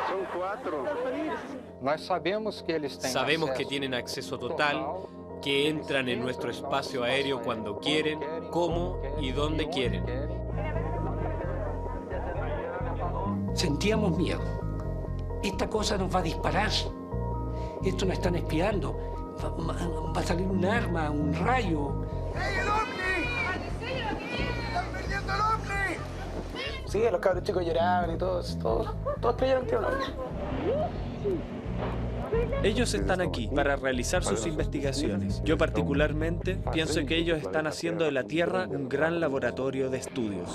Son cuatro. Sabemos que tienen acceso total, que entran en nuestro espacio aéreo cuando quieren, cómo y dónde quieren. Sentíamos miedo. Esta cosa nos va a disparar. Esto nos están espiando. Va a salir un arma, un rayo. ¡Hey, el ovni! ¡Están perdiendo el ovni! Sí, los cabros chicos lloraban y todos creyeron que era un ovni. Ellos están aquí para realizar sus investigaciones. Yo particularmente pienso que ellos están haciendo de la Tierra un gran laboratorio de estudios.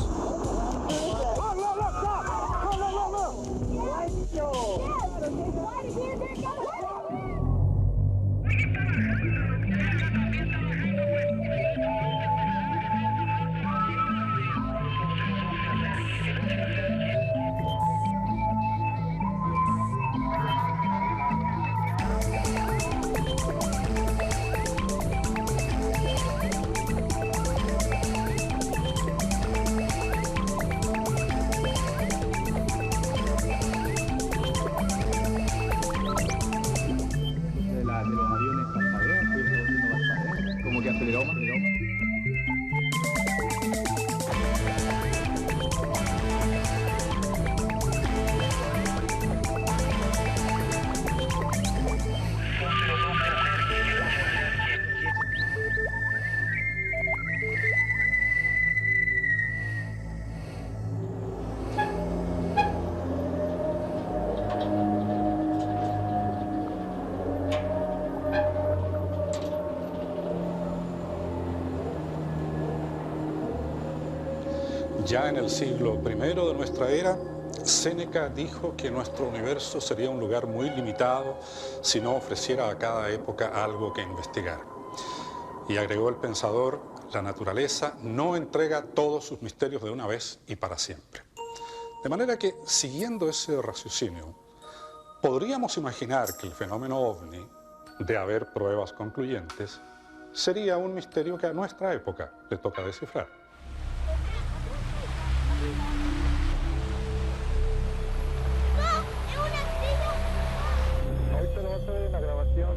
Ya en el siglo I de nuestra era, Séneca dijo que nuestro universo sería un lugar muy limitado si no ofreciera a cada época algo que investigar. Y agregó el pensador, la naturaleza no entrega todos sus misterios de una vez y para siempre. De manera que, siguiendo ese raciocinio, podríamos imaginar que el fenómeno ovni, de haber pruebas concluyentes, sería un misterio que a nuestra época le toca descifrar. Ahorita lo vas a ver en la grabación.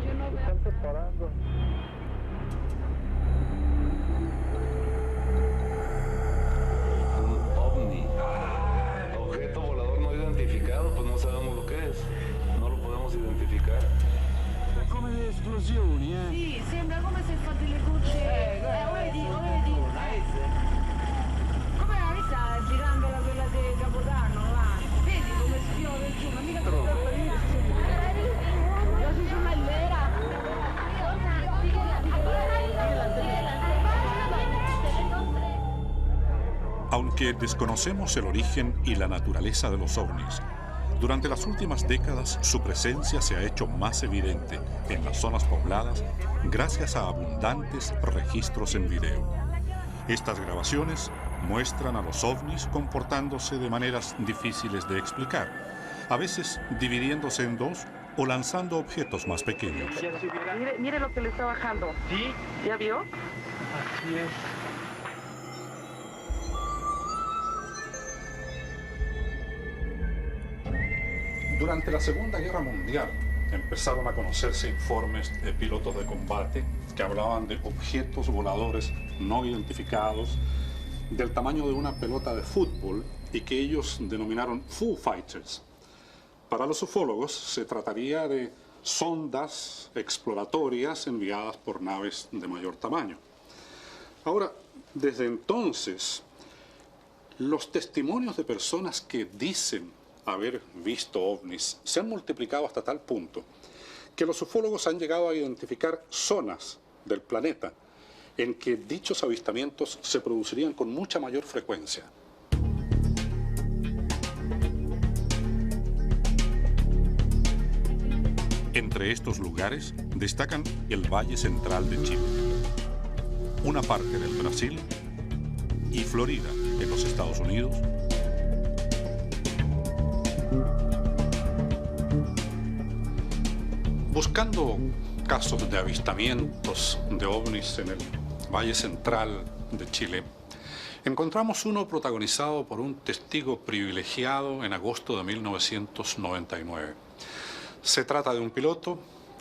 Se están separando. Un ovni. Objeto volador no identificado, pues no sabemos lo que es. No lo podemos identificar. È come delle esplosioni, eh? Sì, sembra come se fa delle gocce. Vedi. Come la vista girandola quella di Capodanno, là. Vedi come spiove giù, ma mica troppo. Aunque desconocemos el origen y la naturaleza de los ovnis, durante las últimas décadas su presencia se ha hecho más evidente en las zonas pobladas gracias a abundantes registros en video. Estas grabaciones muestran a los ovnis comportándose de maneras difíciles de explicar, a veces dividiéndose en dos o lanzando objetos más pequeños. Mire lo que le está bajando. ¿Sí? ¿Ya vio? Así es. Durante la Segunda Guerra Mundial empezaron a conocerse informes de pilotos de combate que hablaban de objetos voladores no identificados del tamaño de una pelota de fútbol y que ellos denominaron Foo Fighters. Para los ufólogos se trataría de sondas exploratorias enviadas por naves de mayor tamaño. Ahora, desde entonces, los testimonios de personas que dicen haber visto ovnis se han multiplicado hasta tal punto que los ufólogos han llegado a identificar zonas del planeta en que dichos avistamientos se producirían con mucha mayor frecuencia. Entre estos lugares destacan el Valle Central de Chile, una parte del Brasil y Florida, en los Estados Unidos. Buscando casos de avistamientos de ovnis en el Valle Central de Chile, Encontramos uno protagonizado por un testigo privilegiado en agosto de 1999. Se trata de un piloto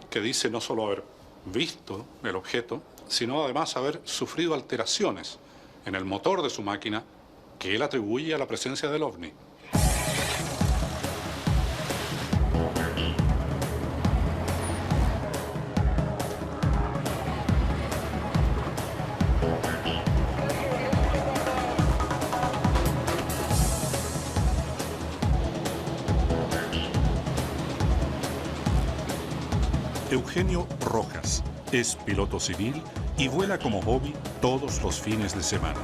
que dice no solo haber visto el objeto, sino además haber sufrido alteraciones en el motor de su máquina que él atribuye a la presencia del ovni. Eugenio Rojas es piloto civil y vuela como hobby todos los fines de semana.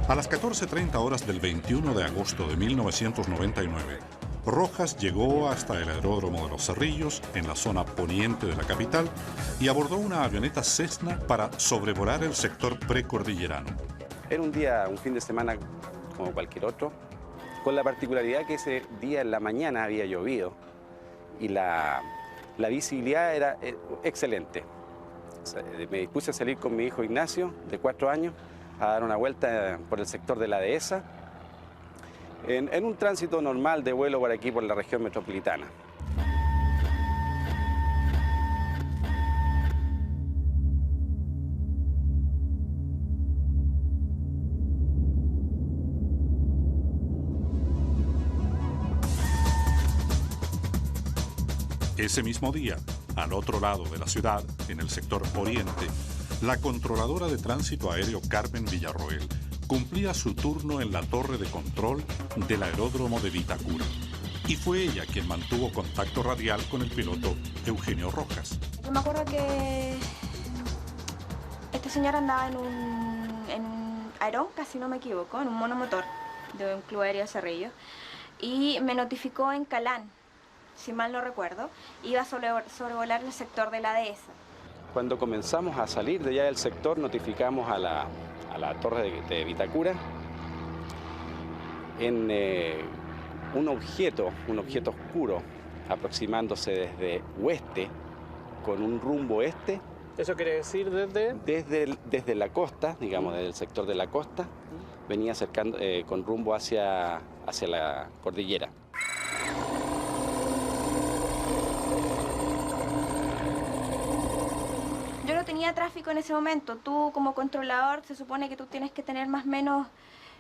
A las 14:30 horas del 21 de agosto de 1999, Rojas llegó hasta el aeródromo de Los Cerrillos, en la zona poniente de la capital, y abordó una avioneta Cessna para sobrevolar el sector precordillerano. Era un fin de semana como cualquier otro, con la particularidad que ese día en la mañana había llovido y la visibilidad era excelente. Me dispuse a salir con mi hijo Ignacio, de 4 años, a dar una vuelta por el sector de la dehesa, en un tránsito normal de vuelo por aquí, por la región metropolitana. Ese mismo día, al otro lado de la ciudad, en el sector oriente, la controladora de tránsito aéreo Carmen Villarroel cumplía su turno en la torre de control del aeródromo de Vitacura. Y fue ella quien mantuvo contacto radial con el piloto Eugenio Rojas. Yo me acuerdo que este señor andaba en un Aeronca, si no me equivoco, en un monomotor de un club aéreo de Cerrillos, y me notificó en Calán, si mal no recuerdo, iba a sobrevolar el sector de la dehesa. Cuando comenzamos a salir de allá del sector, notificamos a la torre de Vitacura en un objeto oscuro, aproximándose desde oeste, con un rumbo este. ¿Eso quiere decir desde? Desde la costa, digamos, desde el sector de la costa, venía acercando con rumbo hacia la cordillera. Yo no tenía tráfico en ese momento. Tú, como controlador, se supone que tú tienes que tener más o menos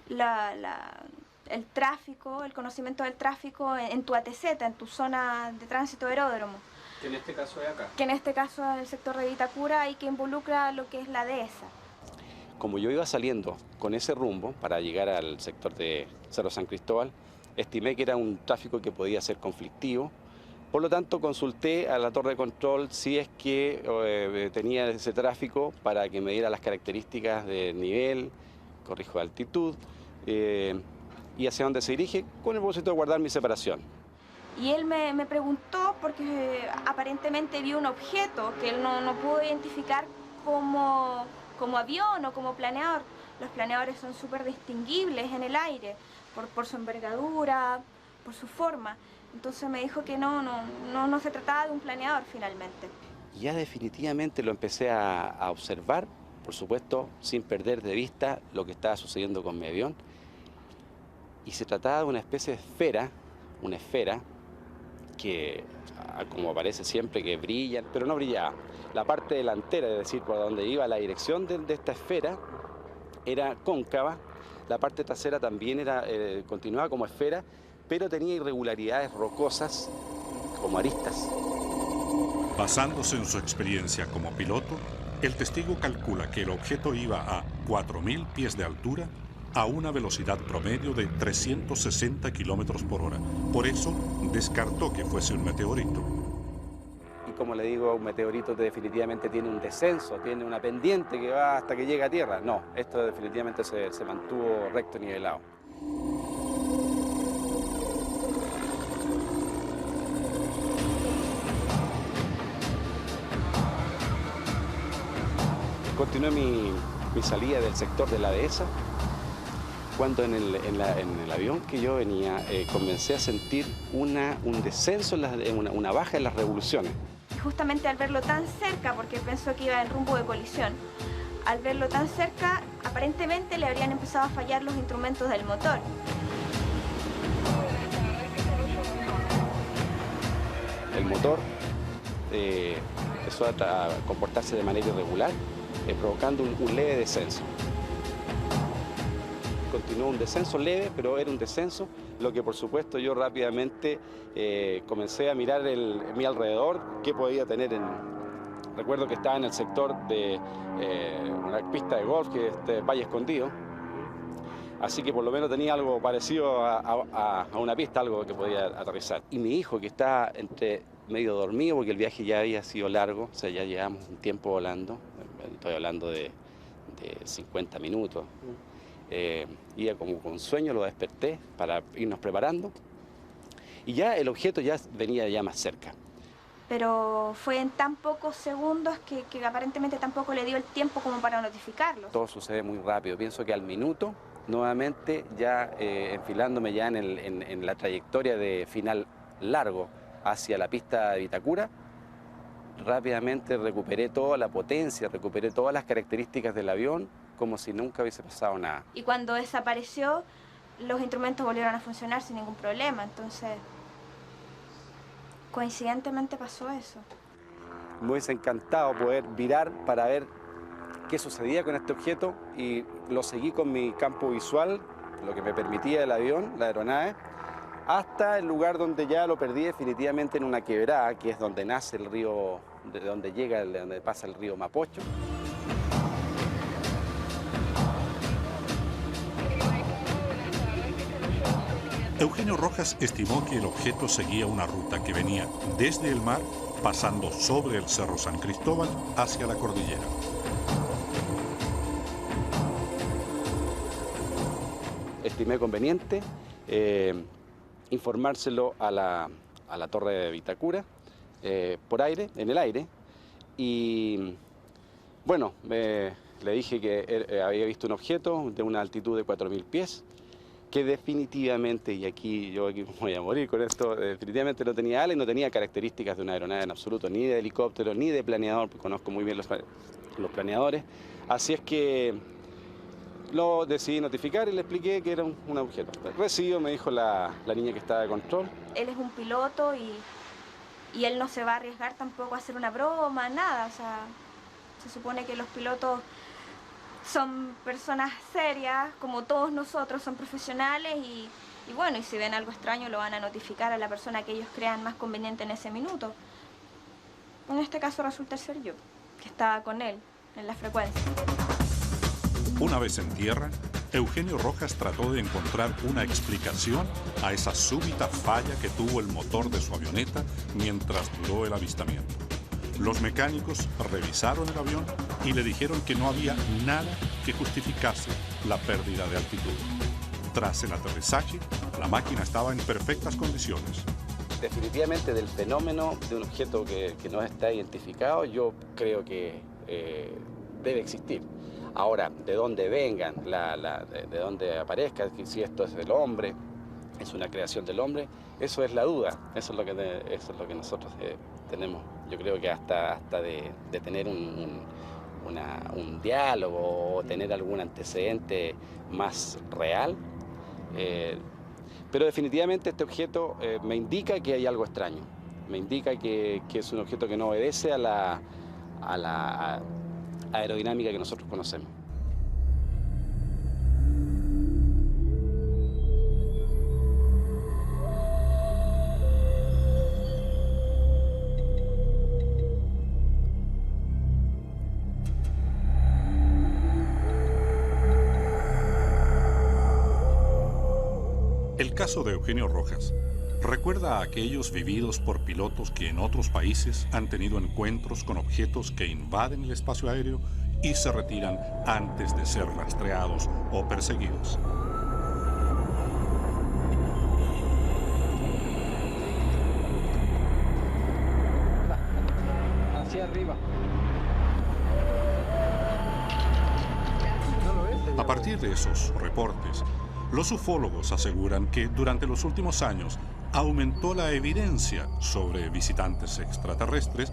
el tráfico, el conocimiento del tráfico en tu ATZ, en tu zona de tránsito aeródromo. Que en este caso es acá. Que en este caso es el sector de Vitacura y que involucra lo que es la dehesa. Como yo iba saliendo con ese rumbo para llegar al sector de Cerro San Cristóbal, estimé que era un tráfico que podía ser conflictivo. Por lo tanto, consulté a la torre de control si es que tenía ese tráfico para que me diera las características de nivel, corrijo de altitud, y hacia dónde se dirige, con el propósito de guardar mi separación. Y él me preguntó porque aparentemente vio un objeto que él no pudo identificar como avión o como planeador. Los planeadores son súper distinguibles en el aire por su envergadura, por su forma. Entonces me dijo que no se trataba de un planeador finalmente. Ya definitivamente lo empecé a observar, por supuesto, sin perder de vista lo que estaba sucediendo con mi avión. Y se trataba de una especie de esfera, una esfera que, como aparece siempre, que brilla, pero no brillaba. La parte delantera, es decir, por donde iba la dirección de esta esfera, era cóncava. La parte trasera también continuaba como esfera, pero tenía irregularidades rocosas como aristas. Basándose en su experiencia como piloto, el testigo calcula que el objeto iba a 4.000 pies de altura a una velocidad promedio de 360 kilómetros por hora. Por eso, descartó que fuese un meteorito. Y como le digo, un meteorito definitivamente tiene un descenso, tiene una pendiente que va hasta que llega a tierra. No, esto definitivamente se mantuvo recto y nivelado. Continué mi salida del sector de la dehesa, cuando en el avión que yo venía comencé a sentir un descenso, una baja en las revoluciones. justamente al verlo tan cerca, porque pensó que iba en rumbo de colisión, al verlo tan cerca, aparentemente le habrían empezado a fallar los instrumentos del motor. El motor empezó a comportarse de manera irregular, provocando un leve descenso. Continuó un descenso leve, pero era un descenso, lo que por supuesto yo rápidamente comencé a mirar mi alrededor, qué podía tener Recuerdo que estaba en el sector de una pista de golf, que es Valle Escondido, así que por lo menos tenía algo parecido a una pista, algo que podía aterrizar. Y mi hijo, que está medio dormido, porque el viaje ya había sido largo, o sea, ya llevamos un tiempo volando, estoy hablando de 50 minutos. Iba como con sueño, lo desperté para irnos preparando y ya el objeto ya venía ya más cerca. Pero fue en tan pocos segundos que aparentemente tampoco le dio el tiempo como para notificarlo. Todo sucede muy rápido. Pienso que al minuto, nuevamente, ya enfilándome ya en la trayectoria de final largo hacia la pista de Vitacura, rápidamente recuperé toda la potencia, recuperé todas las características del avión, como si nunca hubiese pasado nada. Y cuando desapareció, los instrumentos volvieron a funcionar sin ningún problema, entonces coincidentemente pasó eso. Me hubiese encantado poder virar para ver qué sucedía con este objeto y lo seguí con mi campo visual, lo que me permitía el avión, la aeronave, hasta el lugar donde ya lo perdí definitivamente en una quebrada, que es donde nace el río, de donde pasa el río Mapocho. Eugenio Rojas estimó que el objeto seguía una ruta que venía desde el mar, pasando sobre el Cerro San Cristóbal hacia la cordillera. Estimé conveniente informárselo a la torre de Vitacura por aire, en el aire, y bueno, le dije que había visto un objeto de una altitud de 4.000 pies, que definitivamente, y aquí voy a morir con esto, definitivamente no tenía alas y no tenía características de una aeronave en absoluto, ni de helicóptero, ni de planeador, porque conozco muy bien los planeadores. Así es que lo decidí notificar y le expliqué que era un objeto. Recibido, me dijo la niña que estaba de control. Él es un piloto y él no se va a arriesgar tampoco a hacer una broma, nada. O sea, se supone que los pilotos son personas serias, como todos nosotros, son profesionales y bueno, y si ven algo extraño lo van a notificar a la persona que ellos crean más conveniente en ese minuto. En este caso resulta ser yo, que estaba con él en la frecuencia. Una vez en tierra, Eugenio Rojas trató de encontrar una explicación a esa súbita falla que tuvo el motor de su avioneta mientras duró el avistamiento. Los mecánicos revisaron el avión y le dijeron que no había nada que justificase la pérdida de altitud. Tras el aterrizaje, la máquina estaba en perfectas condiciones. Definitivamente del fenómeno de un objeto que no está identificado, yo creo que debe existir. Ahora, de dónde vengan, de dónde aparezca, si esto es del hombre, es una creación del hombre, eso es la duda, eso es lo que nosotros tenemos. Yo creo que hasta de tener un diálogo o tener algún antecedente más real. Pero definitivamente este objeto me indica que hay algo extraño. Me indica que es un objeto que no obedece a la aerodinámica que nosotros conocemos. El caso de Eugenio Rojas recuerda a aquellos vividos por pilotos que en otros países han tenido encuentros con objetos que invaden el espacio aéreo y se retiran antes de ser rastreados o perseguidos. Hacia arriba. A partir de esos reportes, los ufólogos aseguran que durante los últimos años aumentó la evidencia sobre visitantes extraterrestres,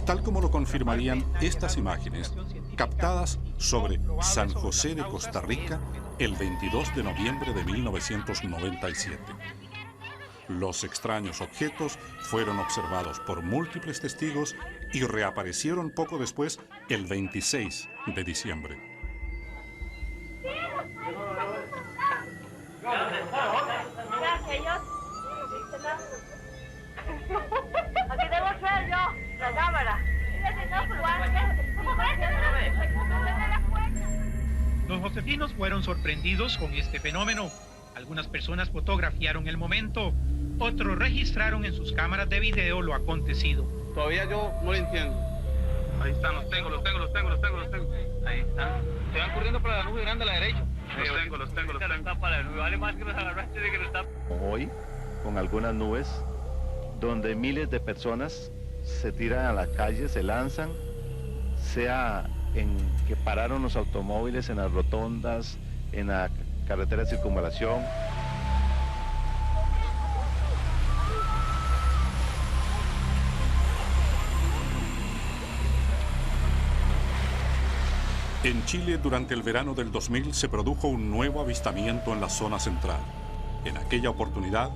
tal como lo confirmarían estas imágenes captadas sobre San José de Costa Rica el 22 de noviembre de 1997. Los extraños objetos fueron observados por múltiples testigos y reaparecieron poco después, el 26 de diciembre. Aquí tengo yo, la cámara. Los josefinos fueron sorprendidos con este fenómeno. Algunas personas fotografiaron el momento, otros registraron en sus cámaras de video lo acontecido. Todavía yo no lo entiendo. Ahí están, los tengo. Ahí están. Se van corriendo para la nube grande a la derecha. Los tengo. Para la nube. Vale más que los agarraste de que no está. Hoy, con algunas nubes, donde miles de personas se tiran a la calle, se lanzan, sea en que pararon los automóviles en las rotondas, en la carretera de circunvalación. En Chile, durante el verano del 2000, se produjo un nuevo avistamiento en la zona central. En aquella oportunidad,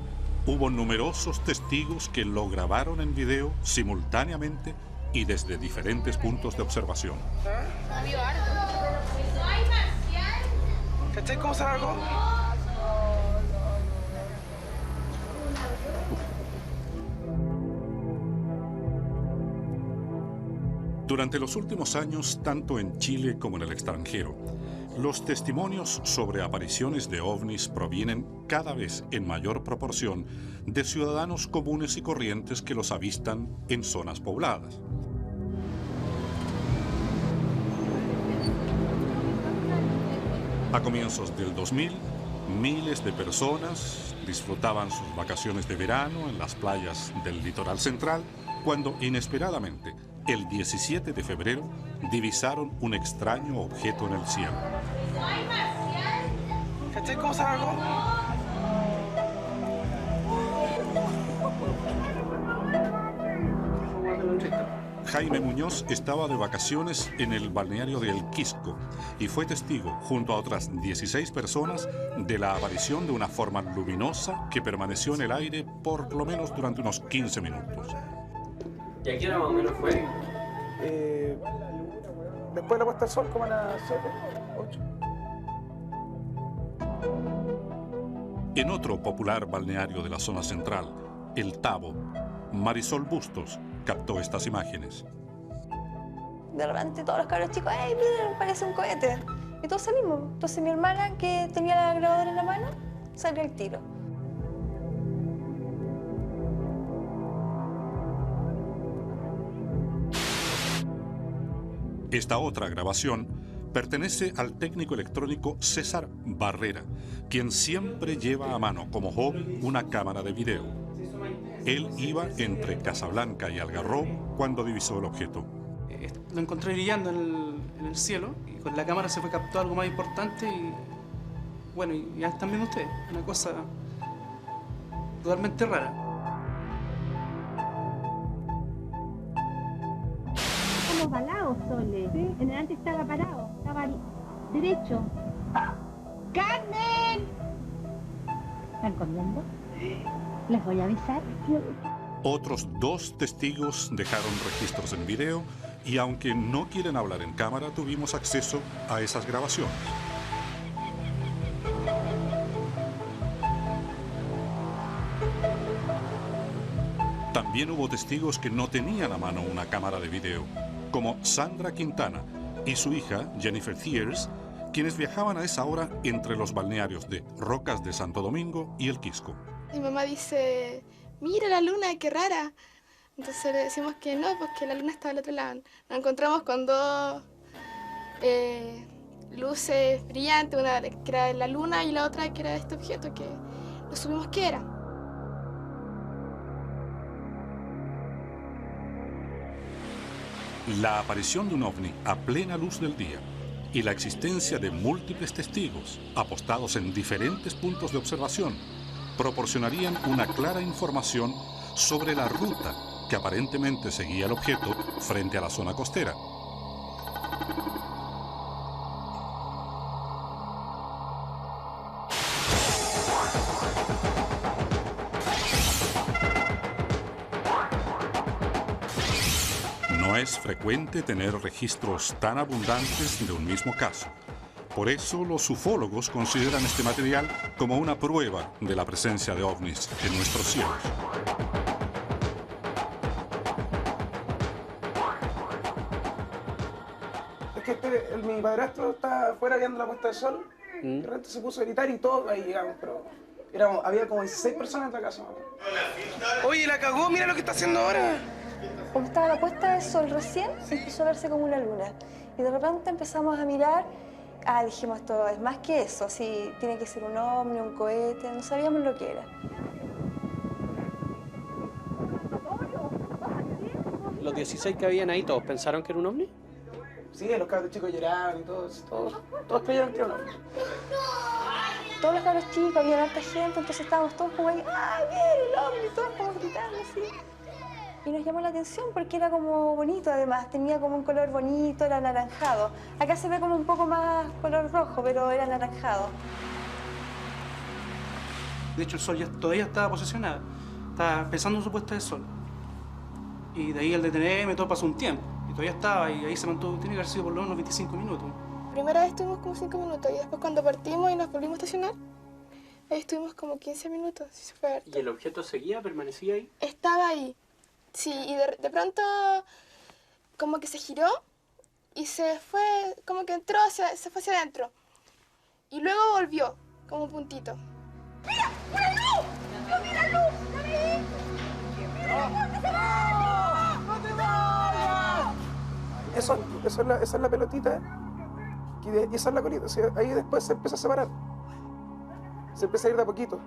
hubo numerosos testigos que lo grabaron en video simultáneamente y desde diferentes puntos de observación. ¿Cachai cómo sale algo? Durante los últimos años, tanto en Chile como en el extranjero, los testimonios sobre apariciones de ovnis provienen cada vez en mayor proporción de ciudadanos comunes y corrientes que los avistan en zonas pobladas. A comienzos del 2000, miles de personas disfrutaban sus vacaciones de verano en las playas del litoral central, cuando inesperadamente, el 17 de febrero, divisaron un extraño objeto en el cielo. ¿Cachai cómo sale algo? Jaime Muñoz estaba de vacaciones en el balneario de El Quisco y fue testigo, junto a otras 16 personas, de la aparición de una forma luminosa que permaneció en el aire por lo menos durante unos 15 minutos. ¿Y a qué hora más o menos fue? Después de la puesta del sol, como a las 7, 8. En otro popular balneario de la zona central, El Tabo, Marisol Bustos captó estas imágenes. De repente todos los cabros chicos, ¡ay, miren, parece un cohete! Y todos salimos. Entonces mi hermana, que tenía la grabadora en la mano, salió al tiro. Esta otra grabación pertenece al técnico electrónico César Barrera, quien siempre lleva a mano como hobby una cámara de video. Él iba entre Casablanca y Algarrobo cuando divisó el objeto. Lo encontré brillando en el cielo y con la cámara se fue captado algo más importante y bueno, y ya están viendo ustedes, una cosa totalmente rara. Estamos balados, Sole. ¿Sí? En el antes estaba parado, estaba derecho. ¡Carmen! ¿Están comiendo? Les voy a avisar. Otros 2 testigos dejaron registros en video y aunque no quieren hablar en cámara, tuvimos acceso a esas grabaciones. También hubo testigos que no tenían a mano una cámara de video, como Sandra Quintana y su hija Jennifer Thiers, quienes viajaban a esa hora entre los balnearios de Rocas de Santo Domingo y El Quisco. Mi mamá dice, mira la luna, qué rara. Entonces le decimos que no, pues que la luna estaba al otro lado. Nos encontramos con 2 luces brillantes, una que era de la luna y la otra que era de este objeto que no supimos qué era. La aparición de un ovni a plena luz del día y la existencia de múltiples testigos apostados en diferentes puntos de observación proporcionarían una clara información sobre la ruta que aparentemente seguía el objeto frente a la zona costera. No es frecuente tener registros tan abundantes de un mismo caso. Por eso los ufólogos consideran este material como una prueba de la presencia de ovnis en nuestros cielos. Es que mi padrastro estaba afuera viendo la puesta del sol, de repente se puso a gritar y todos ahí llegamos, pero había como 16 personas en la casa. Oye, la cagó, mira lo que está haciendo ahora. Como estaba la puesta del sol recién, se empezó a verse como una luna. Y de repente empezamos a mirar. Dijimos, esto es más que eso, así tiene que ser un ovni, un cohete, no sabíamos lo que era. ¿Los 16 que habían ahí, todos pensaron que era un ovni? Sí, los cabros chicos lloraban y todos creyeron que era un ovni. Todos los cabros chicos, había harta gente, entonces estábamos todos como ahí, ¡ah, bien, el ovni! Todos como gritando así. Y nos llamó la atención porque era como bonito, además, tenía como un color bonito, era anaranjado. Acá se ve como un poco más color rojo, pero era anaranjado. De hecho, el sol todavía estaba posesionado, estaba pensando en su puesta de sol. Y de ahí al detenerme, todo pasó un tiempo. Y todavía estaba, y ahí se mantuvo, tiene que haber sido por lo menos 25 minutos. Primera vez estuvimos como 5 minutos, y después cuando partimos y nos volvimos a estacionar, ahí estuvimos como 15 minutos. Sí, fue harto. ¿Y el objeto seguía, permanecía ahí? Estaba ahí. Sí, y de pronto como que se giró y se fue, como que entró, se fue hacia adentro. Y luego volvió, como un puntito. ¡Mira! ¡Una luz! ¡No, mira luz! ¡No vi! ¡Mira, que se va! ¡No te vayas! Esa es la pelotita y esa es la colita. O sea, ahí después se empieza a separar. Se empieza a ir de a poquito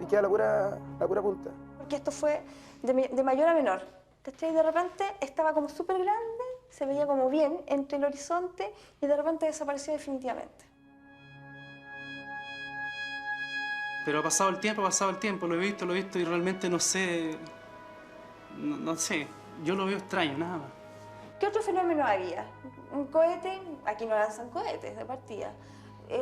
y queda la pura punta. Porque esto fue de mayor a menor. ¿Cachai? De repente estaba como súper grande, se veía como bien entre el horizonte y de repente desapareció definitivamente. Pero ha pasado el tiempo, lo he visto y realmente no sé, no sé, yo lo veo extraño, nada más. ¿Qué otro fenómeno había? Un cohete, aquí no lanzan cohetes de partida.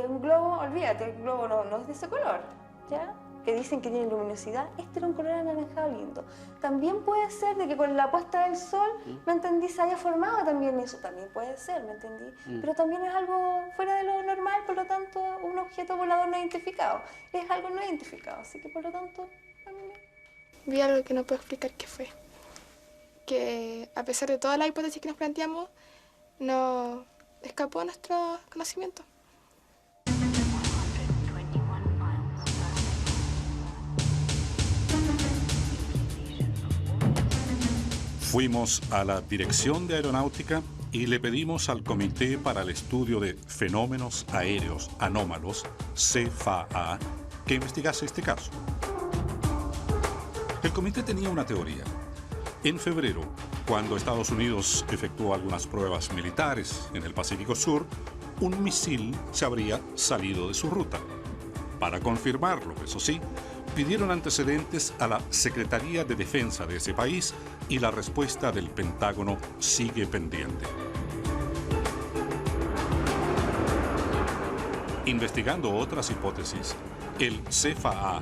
Un globo, olvídate, el globo no es de ese color, ¿ya? Que dicen que tiene luminosidad, este era un color anaranjado lindo. También puede ser de que con la puesta del sol, ¿me entendí? Se haya formado también eso, también puede ser, ¿me entendí? Pero también es algo fuera de lo normal, por lo tanto, un objeto volador no identificado. Es algo no identificado, así que por lo tanto, a mí Vi algo que no puedo explicar qué fue. Que a pesar de todas las hipótesis que nos planteamos, no escapó a nuestro conocimiento. Fuimos a la Dirección de Aeronáutica y le pedimos al Comité para el Estudio de Fenómenos Aéreos Anómalos, CFAA, que investigase este caso. El comité tenía una teoría. En febrero, cuando Estados Unidos efectuó algunas pruebas militares en el Pacífico Sur, un misil se habría salido de su ruta. Para confirmarlo, eso sí, pidieron antecedentes a la Secretaría de Defensa de ese país y la respuesta del Pentágono sigue pendiente. Investigando otras hipótesis, el CFAA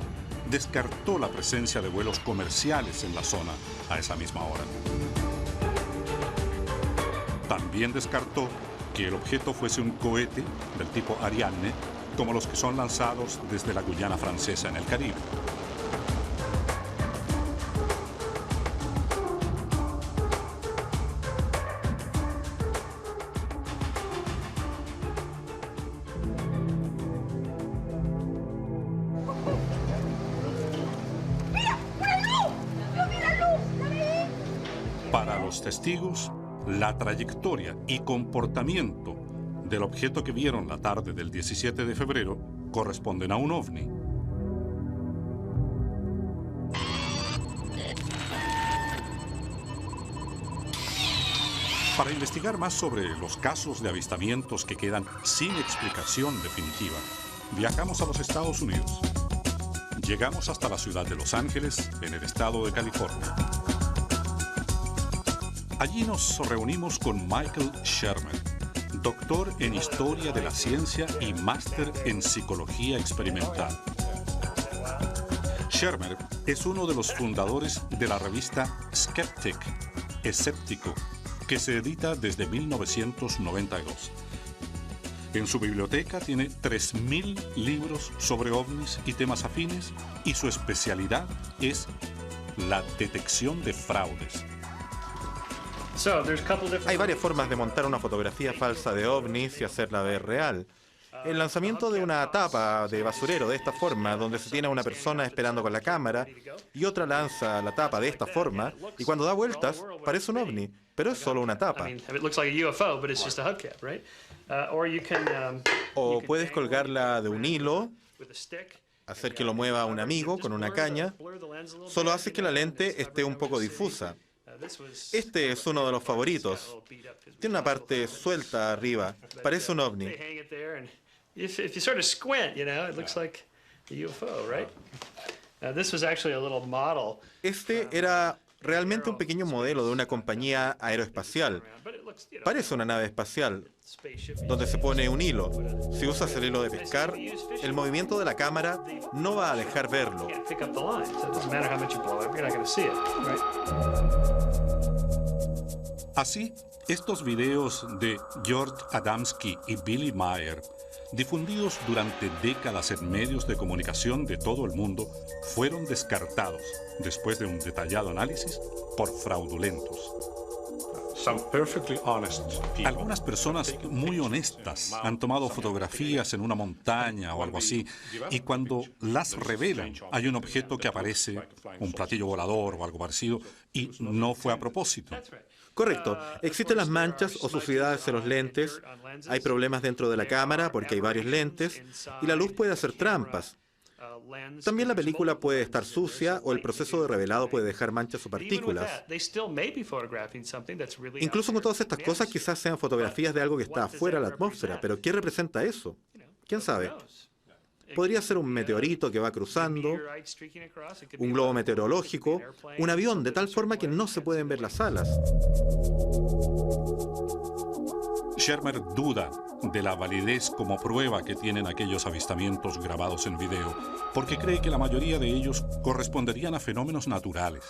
descartó la presencia de vuelos comerciales en la zona a esa misma hora. También descartó que el objeto fuese un cohete del tipo Ariane, como los que son lanzados desde la Guyana Francesa en el Caribe. Para los testigos, la trayectoria y comportamiento del objeto que vieron la tarde del 17 de febrero corresponden a un ovni. Para investigar más sobre los casos de avistamientos que quedan sin explicación definitiva, viajamos a los Estados Unidos. llegamos hasta la ciudad de Los Ángeles, en el estado de California. Allí nos reunimos con Michael Shermer, doctor en Historia de la Ciencia y máster en Psicología Experimental. Shermer es uno de los fundadores de la revista Skeptic, Escéptico, que se edita desde 1992. En su biblioteca tiene 3.000 libros sobre ovnis y temas afines, y su especialidad es la detección de fraudes. Hay varias formas de montar una fotografía falsa de ovnis y hacerla ver real. El lanzamiento de una tapa de basurero de esta forma, donde se tiene a una persona esperando con la cámara y otra lanza la tapa de esta forma, y cuando da vueltas parece un ovni, pero es solo una tapa. O puedes colgarla de un hilo, hacer que lo mueva un amigo con una caña, solo hace que la lente esté un poco difusa. Este es uno de los favoritos. Tiene una parte suelta arriba, parece un ovni. Este era realmente un pequeño modelo de una compañía aeroespacial. Parece una nave espacial, donde se pone un hilo. Si usas el hilo de pescar, el movimiento de la cámara no va a dejar verlo. Así, estos videos de George Adamski y Billy Meier, difundidos durante décadas en medios de comunicación de todo el mundo, fueron descartados, después de un detallado análisis, por fraudulentos. Algunas personas muy honestas han tomado fotografías en una montaña o algo así, y cuando las revelan hay un objeto que aparece, un platillo volador o algo parecido, y no fue a propósito. Correcto. Existen las manchas o suciedades en los lentes, hay problemas dentro de la cámara porque hay varios lentes, y la luz puede hacer trampas. También la película puede estar sucia o el proceso de revelado puede dejar manchas o partículas. Incluso con todas estas cosas quizás sean fotografías de algo que está afuera de la atmósfera, pero ¿qué representa eso? ¿Quién sabe? Podría ser un meteorito que va cruzando, un globo meteorológico, un avión, de tal forma que no se pueden ver las alas. Shermer duda de la validez como prueba que tienen aquellos avistamientos grabados en video, porque cree que la mayoría de ellos corresponderían a fenómenos naturales.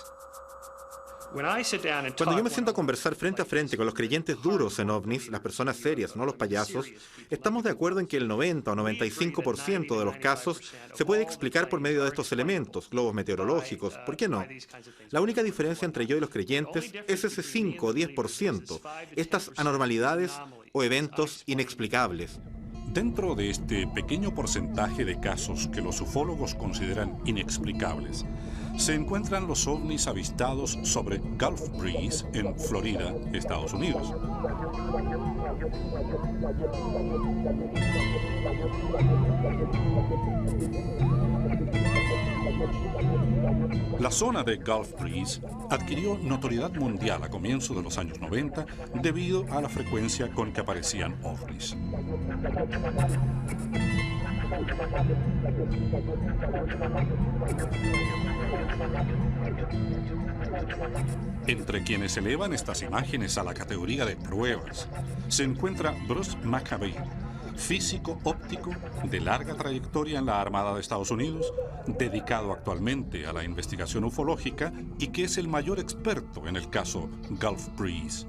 Cuando yo me siento a conversar frente a frente con los creyentes duros en ovnis, las personas serias, no los payasos, estamos de acuerdo en que el 90 o 95% de los casos se puede explicar por medio de estos elementos, globos meteorológicos, ¿por qué no? La única diferencia entre yo y los creyentes es ese 5 o 10%, estas anormalidades o eventos inexplicables. Dentro de este pequeño porcentaje de casos que los ufólogos consideran inexplicables, se encuentran los ovnis avistados sobre Gulf Breeze en Florida, Estados Unidos. La zona de Gulf Breeze adquirió notoriedad mundial a comienzos de los años 90 debido a la frecuencia con que aparecían ovnis. Entre quienes elevan estas imágenes a la categoría de pruebas se encuentra Bruce McAbee, físico óptico de larga trayectoria en la Armada de Estados Unidos, dedicado actualmente a la investigación ufológica y que es el mayor experto en el caso Gulf Breeze.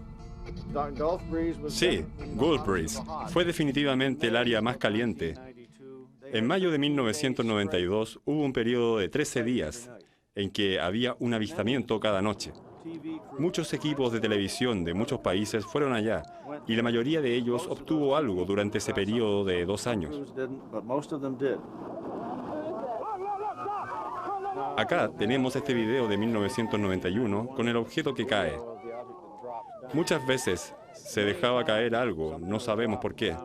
Sí, Gulf Breeze fue definitivamente el área más caliente. En mayo de 1992 hubo un periodo de 13 días en que había un avistamiento cada noche. Muchos equipos de televisión de muchos países fueron allá y la mayoría de ellos obtuvo algo durante ese periodo de 2 años. Acá tenemos este video de 1991 con el objeto que cae. Muchas veces se dejaba caer algo, no sabemos por qué.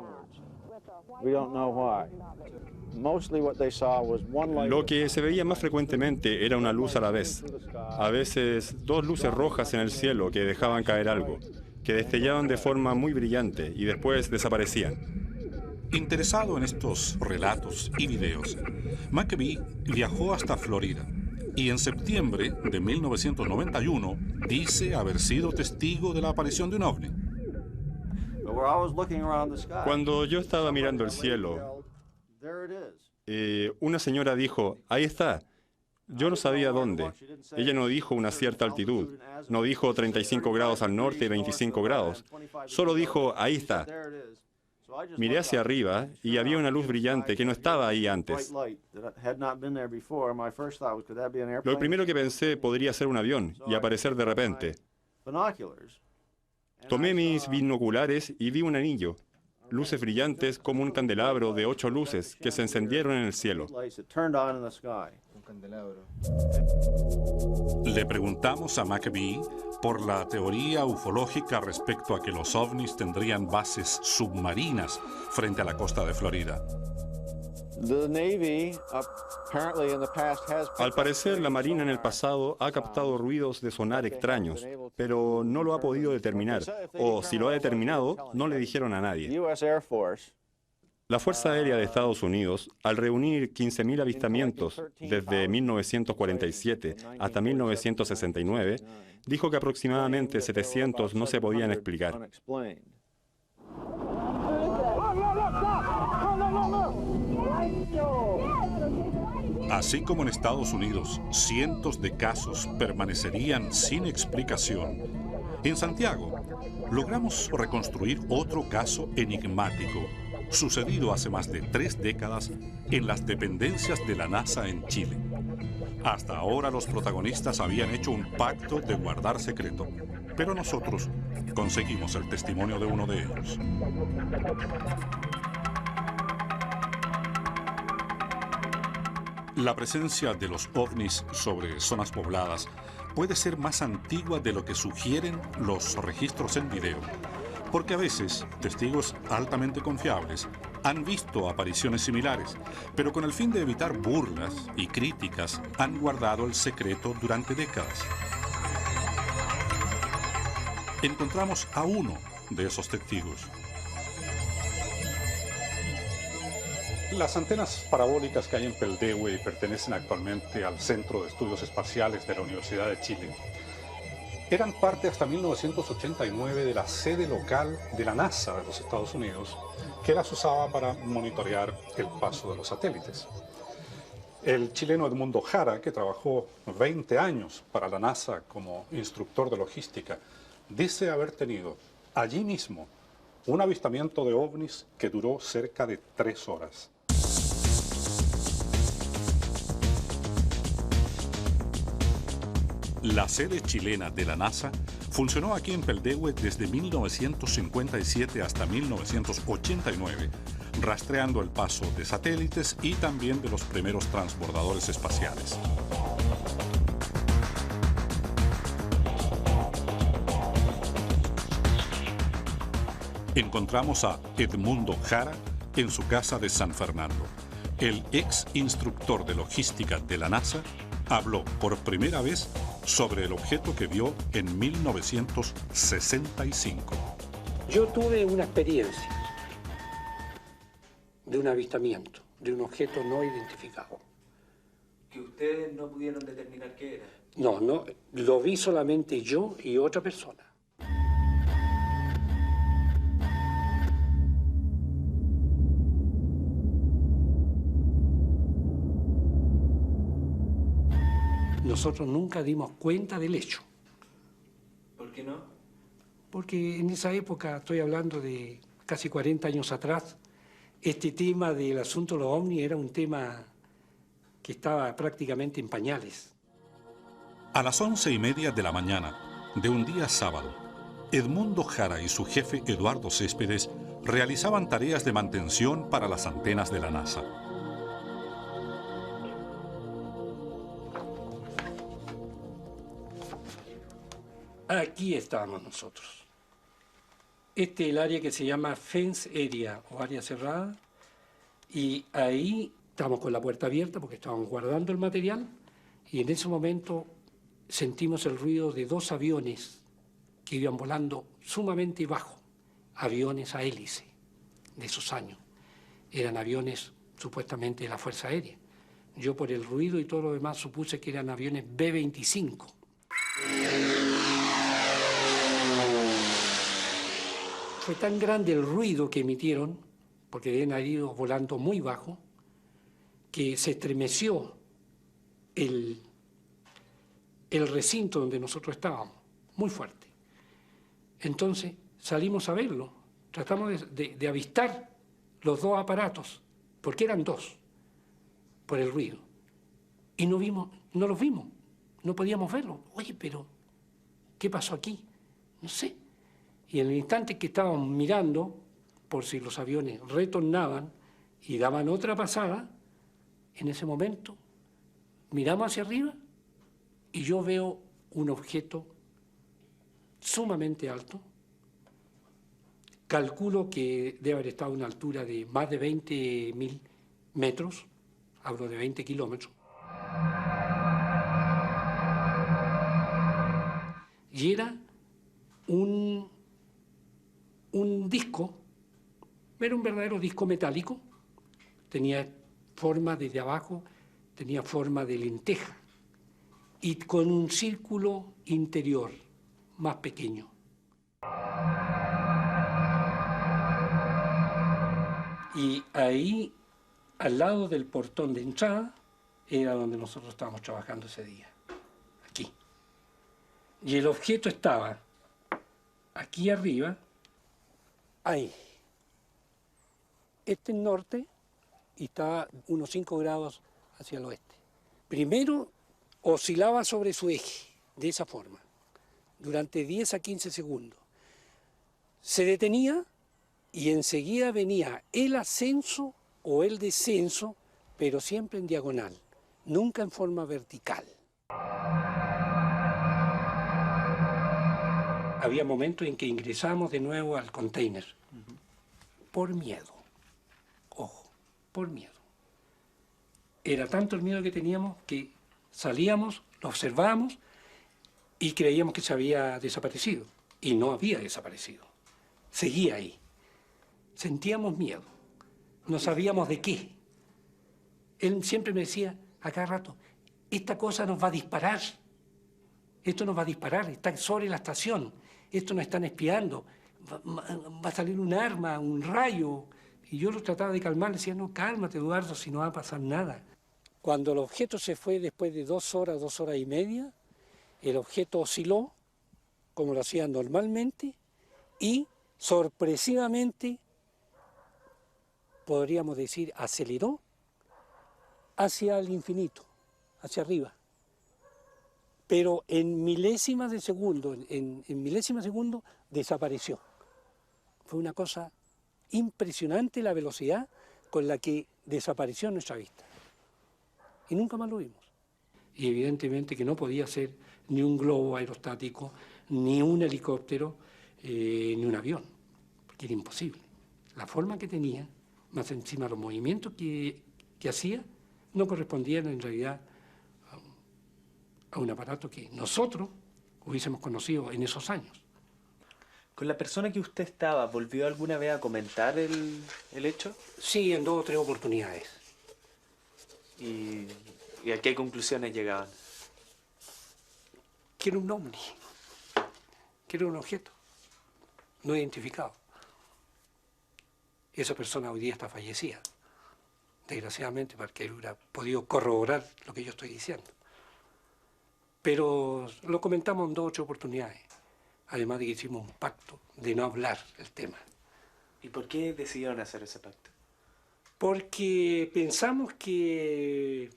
Lo que se veía más frecuentemente era una luz a la vez. A veces 2 luces rojas en el cielo que dejaban caer algo, que destellaban de forma muy brillante y después desaparecían. Interesado en estos relatos y videos, McAbee viajó hasta Florida y en septiembre de 1991 dice haber sido testigo de la aparición de un ovni. Cuando yo estaba mirando el cielo, una señora dijo, ahí está. Yo no sabía dónde. Ella no dijo una cierta altitud, no dijo 35 grados al norte y 25 grados. Solo dijo, ahí está. Miré hacia arriba y había una luz brillante que no estaba ahí antes. Lo primero que pensé podría ser un avión y aparecer de repente. Tomé mis binoculares y vi un anillo. Luces brillantes como un candelabro de 8 luces que se encendieron en el cielo. Le preguntamos a McAbee por la teoría ufológica respecto a que los ovnis tendrían bases submarinas frente a la costa de Florida. Al parecer, la Marina en el pasado ha captado ruidos de sonar extraños, pero no lo ha podido determinar, o si lo ha determinado, no le dijeron a nadie. La Fuerza Aérea de Estados Unidos, al reunir 15.000 avistamientos desde 1947 hasta 1969, dijo que aproximadamente 700 no se podían explicar. Así como en Estados Unidos, cientos de casos permanecerían sin explicación, en Santiago logramos reconstruir otro caso enigmático, sucedido hace más de 3 décadas en las dependencias de la NASA en Chile. Hasta ahora los protagonistas habían hecho un pacto de guardar secreto, pero nosotros conseguimos el testimonio de uno de ellos. La presencia de los ovnis sobre zonas pobladas puede ser más antigua de lo que sugieren los registros en video, porque a veces testigos altamente confiables han visto apariciones similares, pero con el fin de evitar burlas y críticas han guardado el secreto durante décadas. Encontramos a uno de esos testigos. Las antenas parabólicas que hay en Peldehue pertenecen actualmente al Centro de Estudios Espaciales de la Universidad de Chile. Eran parte hasta 1989 de la sede local de la NASA de los Estados Unidos, que las usaba para monitorear el paso de los satélites. El chileno Edmundo Jara, que trabajó 20 años para la NASA como instructor de logística, dice haber tenido allí mismo un avistamiento de ovnis que duró cerca de 3 horas. La sede chilena de la NASA funcionó aquí en Peldehue desde 1957 hasta 1989, rastreando el paso de satélites y también de los primeros transbordadores espaciales. Encontramos a Edmundo Jara en su casa de San Fernando. El ex instructor de logística de la NASA habló por primera vez sobre el objeto que vio en 1965. Yo tuve una experiencia de un avistamiento, de un objeto no identificado. ¿Que ustedes no pudieron determinar qué era? No, lo vi solamente yo y otra persona. Nosotros nunca dimos cuenta del hecho. ¿Por qué no? Porque en esa época, estoy hablando de casi 40 años atrás, este tema del asunto de los ovnis era un tema que estaba prácticamente en pañales. A las 11:30 de la mañana de un día sábado, Edmundo Jara y su jefe Eduardo Céspedes realizaban tareas de mantención para las antenas de la NASA. Aquí estábamos nosotros. Este es el área que se llama Fence Area, o área cerrada, y ahí estamos con la puerta abierta porque estábamos guardando el material, y en ese momento sentimos el ruido de 2 aviones que iban volando sumamente bajo, aviones a hélice de esos años. eran aviones supuestamente de la Fuerza Aérea. Yo por el ruido y todo lo demás supuse que eran aviones B-25. Fue tan grande el ruido que emitieron, porque deben haber ido volando muy bajo, que se estremeció el recinto donde nosotros estábamos, muy fuerte. Entonces salimos a verlo, tratamos de avistar los dos aparatos, porque eran dos, por el ruido. Y no los vimos, no podíamos verlo. Oye, pero, ¿qué pasó aquí? No sé. Y en el instante que estábamos mirando, por si los aviones retornaban y daban otra pasada, en ese momento miramos hacia arriba y yo veo un objeto sumamente alto. Calculo que debe haber estado a una altura de más de 20.000 metros, hablo de 20 kilómetros. Y era un disco, era un verdadero disco metálico, tenía forma desde abajo, tenía forma de lenteja y con un círculo interior más pequeño. Y ahí, al lado del portón de entrada, era donde nosotros estábamos trabajando ese día, aquí. Y el objeto estaba aquí arriba, ahí. Este es norte y estaba unos 5 grados hacia el oeste. Primero oscilaba sobre su eje, de esa forma, durante 10 a 15 segundos. Se detenía y enseguida venía el ascenso o el descenso, pero siempre en diagonal, nunca en forma vertical. Había momentos en que ingresamos de nuevo al container, por miedo, ojo, por miedo. Era tanto el miedo que teníamos que salíamos, lo observábamos y creíamos que se había desaparecido. Y no había desaparecido, seguía ahí. Sentíamos miedo, no sabíamos de qué. Él siempre me decía a cada rato, esta cosa nos va a disparar, esto nos va a disparar, está sobre la estación, esto nos están espiando, va a salir un arma, un rayo. Y yo lo trataba de calmar, le decía, no, cálmate, Eduardo, si no va a pasar nada. Cuando el objeto se fue después de 2 horas, 2 horas y media, el objeto osciló, como lo hacía normalmente, y sorpresivamente, podríamos decir, aceleró hacia el infinito, hacia arriba. Pero en milésimas de segundo, en milésimas de segundo, desapareció. Fue una cosa impresionante la velocidad con la que desapareció nuestra vista. Y nunca más lo vimos. Y evidentemente que no podía ser ni un globo aerostático, ni un helicóptero, ni un avión, porque era imposible. La forma que tenía, más encima los movimientos que hacía, no correspondían en realidad a un aparato que nosotros hubiésemos conocido en esos años. ¿Con la persona que usted estaba, volvió alguna vez a comentar el hecho? Sí, en 2 o 3 oportunidades. ¿Y a qué conclusiones llegaban? Que era un ovni, que era un objeto no identificado. Esa persona hoy día está fallecida, desgraciadamente, porque él hubiera podido corroborar lo que yo estoy diciendo. Pero lo comentamos en 2 o 3 oportunidades, además de que hicimos un pacto de no hablar del tema. ¿Y por qué decidieron hacer ese pacto? Porque pensamos que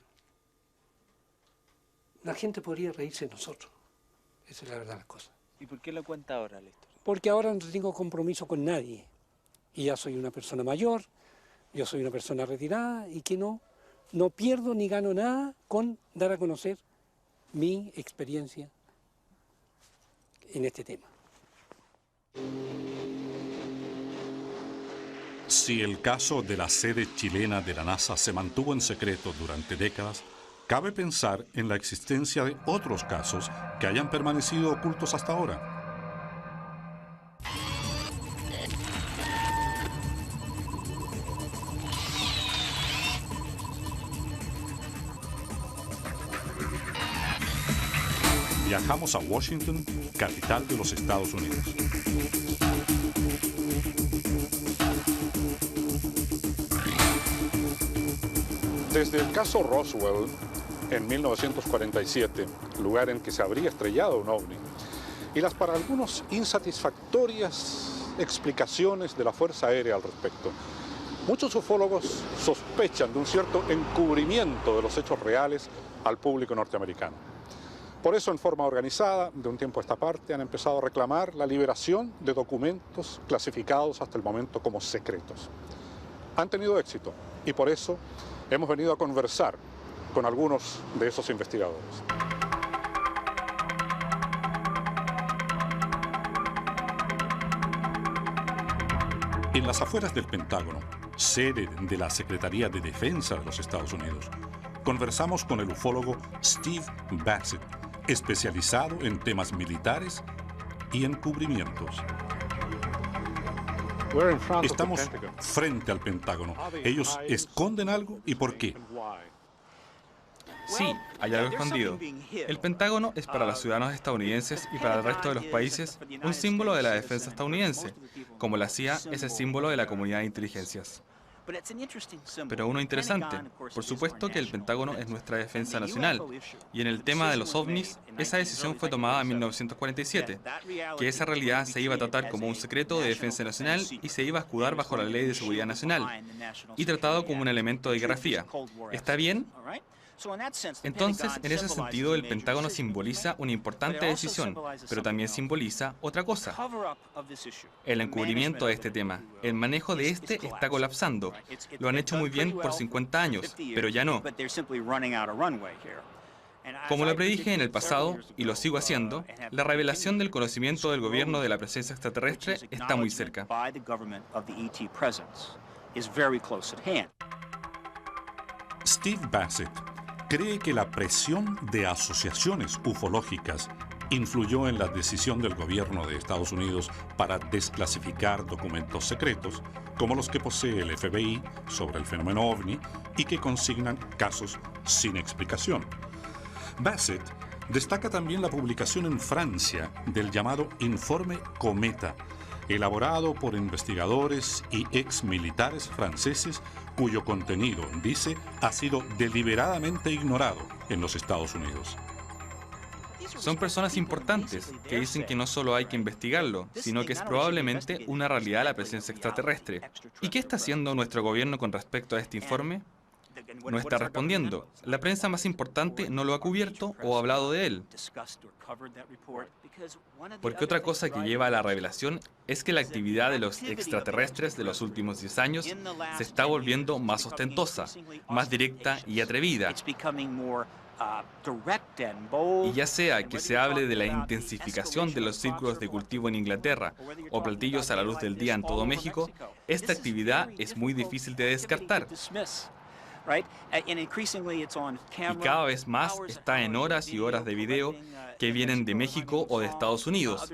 la gente podría reírse de nosotros. Esa es la verdad de las cosas. ¿Y por qué lo cuenta ahora la historia? Porque ahora no tengo compromiso con nadie. Y ya soy una persona mayor, yo soy una persona retirada y que no pierdo ni gano nada con dar a conocer mi experiencia en este tema. Si el caso de la sede chilena de la NASA se mantuvo en secreto durante décadas, cabe pensar en la existencia de otros casos que hayan permanecido ocultos hasta ahora. viajamos a Washington, capital de los Estados Unidos. Desde el caso Roswell, en 1947, lugar en que se habría estrellado un ovni, y las para algunos insatisfactorias explicaciones de la Fuerza Aérea al respecto, muchos ufólogos sospechan de un cierto encubrimiento de los hechos reales al público norteamericano. Por eso, en forma organizada, de un tiempo a esta parte, han empezado a reclamar la liberación de documentos clasificados hasta el momento como secretos. Han tenido éxito y por eso hemos venido a conversar con algunos de esos investigadores. En las afueras del Pentágono, sede de la Secretaría de Defensa de los Estados Unidos, conversamos con el ufólogo Steve Bassett, especializado en temas militares y encubrimientos. Estamos frente al Pentágono. ¿Ellos esconden algo y por qué? Sí, hay algo escondido. El Pentágono es para los ciudadanos estadounidenses y para el resto de los países un símbolo de la defensa estadounidense, como la CIA es el símbolo de la comunidad de inteligencias. Pero uno interesante, por supuesto que el Pentágono es nuestra defensa nacional, y en el tema de los ovnis, esa decisión fue tomada en 1947, que esa realidad se iba a tratar como un secreto de defensa nacional y se iba a escudar bajo la Ley de Seguridad Nacional, y tratado como un elemento de Guerra Fría. ¿Está bien? Entonces, en ese sentido, el Pentágono simboliza una importante decisión, pero también simboliza otra cosa. El encubrimiento de este tema, el manejo de este está colapsando. Lo han hecho muy bien por 50 años, pero ya no. Como lo predije en el pasado, y lo sigo haciendo, la revelación del conocimiento del gobierno de la presencia extraterrestre está muy cerca. Steve Bassett cree que la presión de asociaciones ufológicas influyó en la decisión del gobierno de Estados Unidos para desclasificar documentos secretos, como los que posee el FBI sobre el fenómeno OVNI y que consignan casos sin explicación. Bassett destaca también la publicación en Francia del llamado Informe Cometa, elaborado por investigadores y exmilitares franceses cuyo contenido, dice, ha sido deliberadamente ignorado en los Estados Unidos. Son personas importantes que dicen que no solo hay que investigarlo, sino que es probablemente una realidad la presencia extraterrestre. ¿Y qué está haciendo nuestro gobierno con respecto a este informe? No está respondiendo. La prensa más importante no lo ha cubierto o ha hablado de él. Porque otra cosa que lleva a la revelación es que la actividad de los extraterrestres de los últimos 10 años se está volviendo más ostentosa, más directa y atrevida. Y ya sea que se hable de la intensificación de los círculos de cultivo en Inglaterra o platillos a la luz del día en todo México, esta actividad es muy difícil de descartar. Y cada vez más está en horas y horas de video que vienen de México o de Estados Unidos.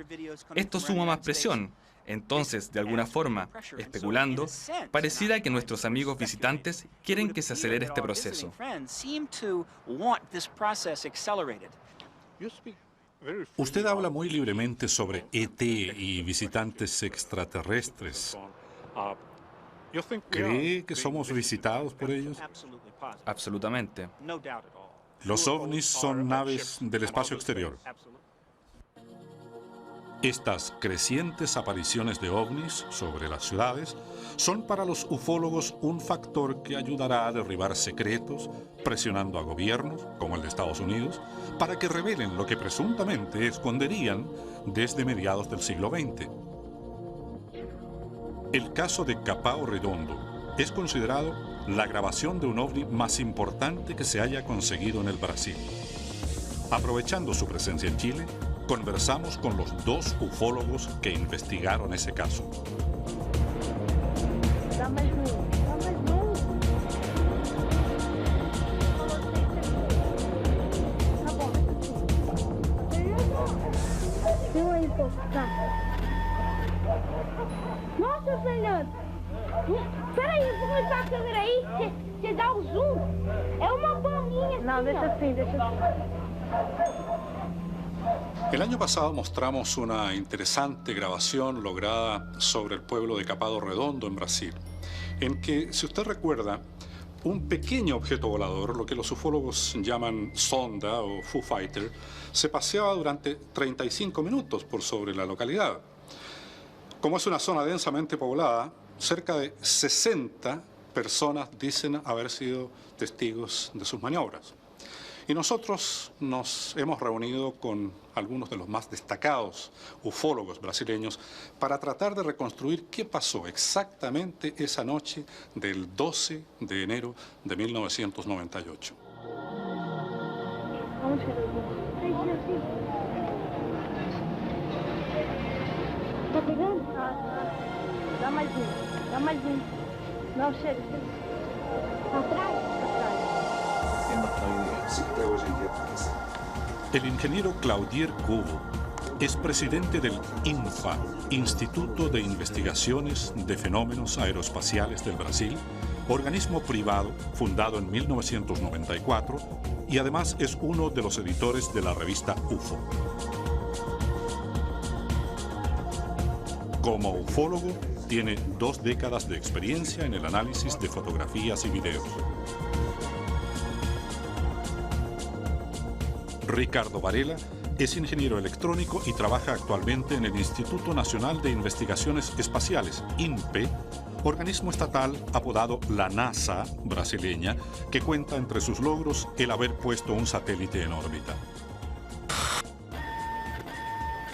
Esto suma más presión. Entonces, de alguna forma, especulando, pareciera que nuestros amigos visitantes quieren que se acelere este proceso. Usted habla muy libremente sobre ET y visitantes extraterrestres. ¿Cree que somos visitados por ellos? Absolutamente. Los ovnis son naves del espacio exterior. Estas crecientes apariciones de ovnis sobre las ciudades son para los ufólogos un factor que ayudará a derribar secretos, presionando a gobiernos, como el de Estados Unidos, para que revelen lo que presuntamente esconderían desde mediados del siglo XX. El caso de Capão Redondo es considerado la grabación de un ovni más importante que se haya conseguido en el Brasil. Aprovechando su presencia en Chile, conversamos con los dos ufólogos que investigaron ese caso. Nossa, Fernando! Peraí, eu vou colocar a câmera aí, você dá o zoom. É uma bolinha. Não, deixa assim, deixa assim. El año pasado mostramos una interesante grabación lograda sobre el pueblo de Capão Redondo en Brasil, en que, si usted recuerda, un pequeño objeto volador, lo que los ufólogos llaman sonda o Foo Fighter, se paseaba durante 35 minutos por sobre la localidad. Como es una zona densamente poblada, cerca de 60 personas dicen haber sido testigos de sus maniobras. Y nosotros nos hemos reunido con algunos de los más destacados ufólogos brasileños para tratar de reconstruir qué pasó exactamente esa noche del 12 de enero de 1998. Tá pegando? Dá mais um. Não, chega. Atrás? El ingeniero Claudier Cubo es presidente del INFA, Instituto de Investigaciones de Fenómenos Aeroespaciales del Brasil, organismo privado fundado en 1994 y además es uno de los editores de la revista UFO. Como ufólogo, tiene 2 décadas de experiencia en el análisis de fotografías y videos. Ricardo Varela es ingeniero electrónico y trabaja actualmente en el Instituto Nacional de Investigaciones Espaciales, INPE, organismo estatal apodado la NASA brasileña, que cuenta entre sus logros el haber puesto un satélite en órbita.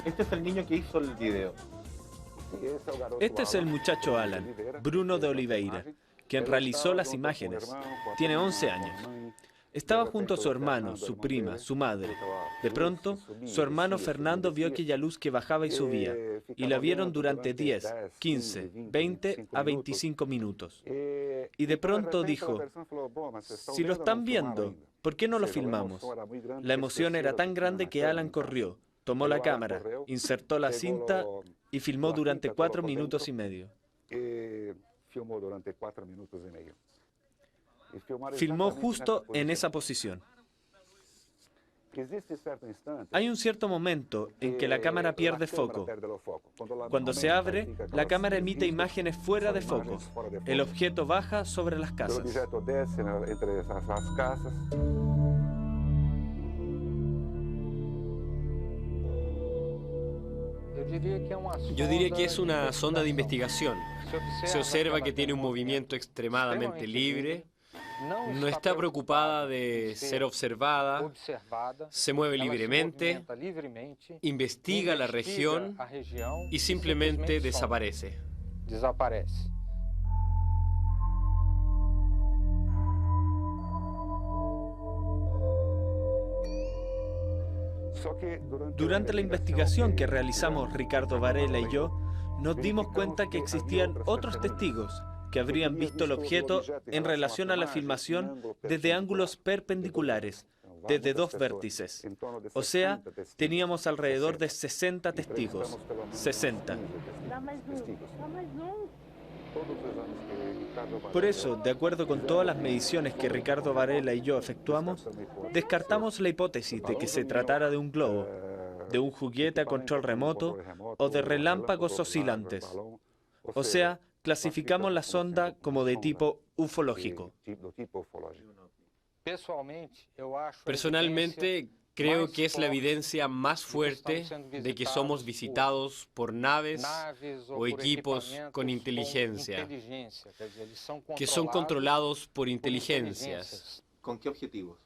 Este es el niño que hizo el video. Este es el muchacho Alan, Bruno de Oliveira, quien realizó las imágenes. Tiene 11 años. Estaba junto a su hermano, su prima, su madre. De pronto, su hermano Fernando vio aquella luz que bajaba y subía, y la vieron durante 10, 15, 20 a 25 minutos. Y de pronto dijo, si lo están viendo, ¿por qué no lo filmamos? La emoción era tan grande que Alan corrió, tomó la cámara, insertó la cinta y filmó durante 4 minutos y medio. Filmó justo en esa posición. Hay un cierto momento en que la cámara pierde foco. Cuando se abre, la cámara emite imágenes fuera de foco. El objeto baja sobre las casas. Yo diría que es una sonda de investigación. Se observa que tiene un movimiento extremadamente libre, no está preocupada de ser observada, se mueve libremente, investiga la región y simplemente desaparece. Durante la investigación que realizamos Ricardo Varela y yo, nos dimos cuenta que existían otros testigos que habrían visto el objeto en relación a la filmación desde ángulos perpendiculares, desde 2 vértices. O sea, teníamos alrededor de 60 testigos. 60. Por eso, de acuerdo con todas las mediciones que Ricardo Varela y yo efectuamos, descartamos la hipótesis de que se tratara de un globo, de un juguete a control remoto o de relámpagos oscilantes. O sea, clasificamos la sonda como de tipo ufológico. Personalmente, creo que es la evidencia más fuerte de que somos visitados por naves o equipos con inteligencia, que son controlados por inteligencias. ¿Con qué objetivos?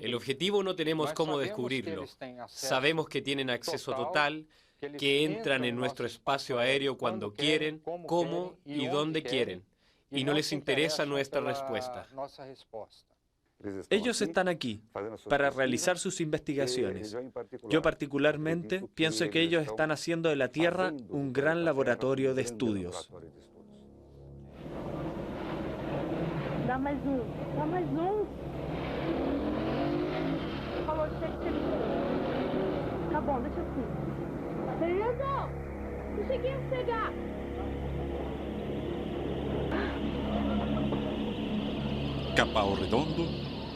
El objetivo no tenemos cómo descubrirlo. Sabemos que tienen acceso total, que entran en nuestro espacio aéreo cuando quieren, cómo y dónde quieren, y no les interesa nuestra respuesta. Ellos están aquí para realizar sus investigaciones. Yo particularmente pienso que ellos están haciendo de la Tierra un gran laboratorio de estudios. Dá mais dá mais Falou, chega. Tá bom, deixa assim. Fernando, conseguimos chegar. Capão Redondo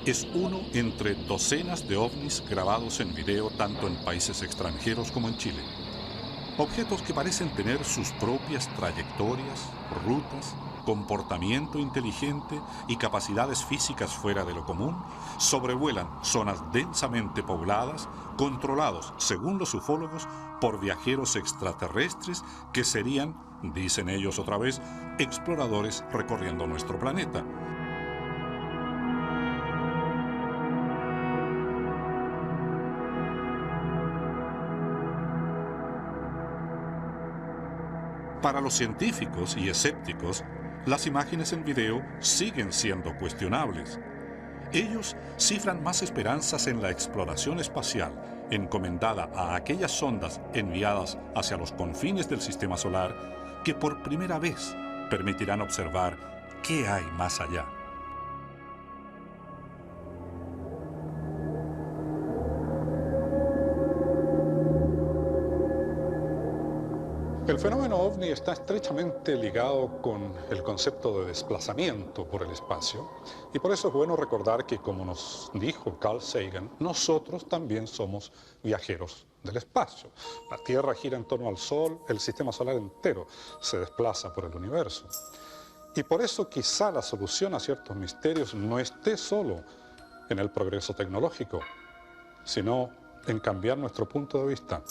es uno entre docenas de ovnis grabados en video tanto en países extranjeros como en Chile. Objetos que parecen tener sus propias trayectorias, rutas, comportamiento inteligente y capacidades físicas fuera de lo común, sobrevuelan zonas densamente pobladas, controlados, según los ufólogos, por viajeros extraterrestres que serían, dicen ellos otra vez, exploradores recorriendo nuestro planeta. Para los científicos y escépticos, las imágenes en video siguen siendo cuestionables. Ellos cifran más esperanzas en la exploración espacial encomendada a aquellas sondas enviadas hacia los confines del sistema solar que por primera vez permitirán observar qué hay más allá. El fenómeno ovni está estrechamente ligado con el concepto de desplazamiento por el espacio y por eso es bueno recordar que, como nos dijo Carl Sagan, nosotros también somos viajeros del espacio. La Tierra gira en torno al Sol, el sistema solar entero se desplaza por el universo. Y por eso quizá la solución a ciertos misterios no esté solo en el progreso tecnológico, sino en cambiar nuestro punto de vista.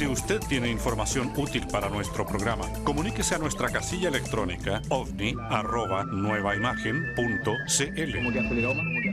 Si usted tiene información útil para nuestro programa, comuníquese a nuestra casilla electrónica ovni@nuevaimagen.cl.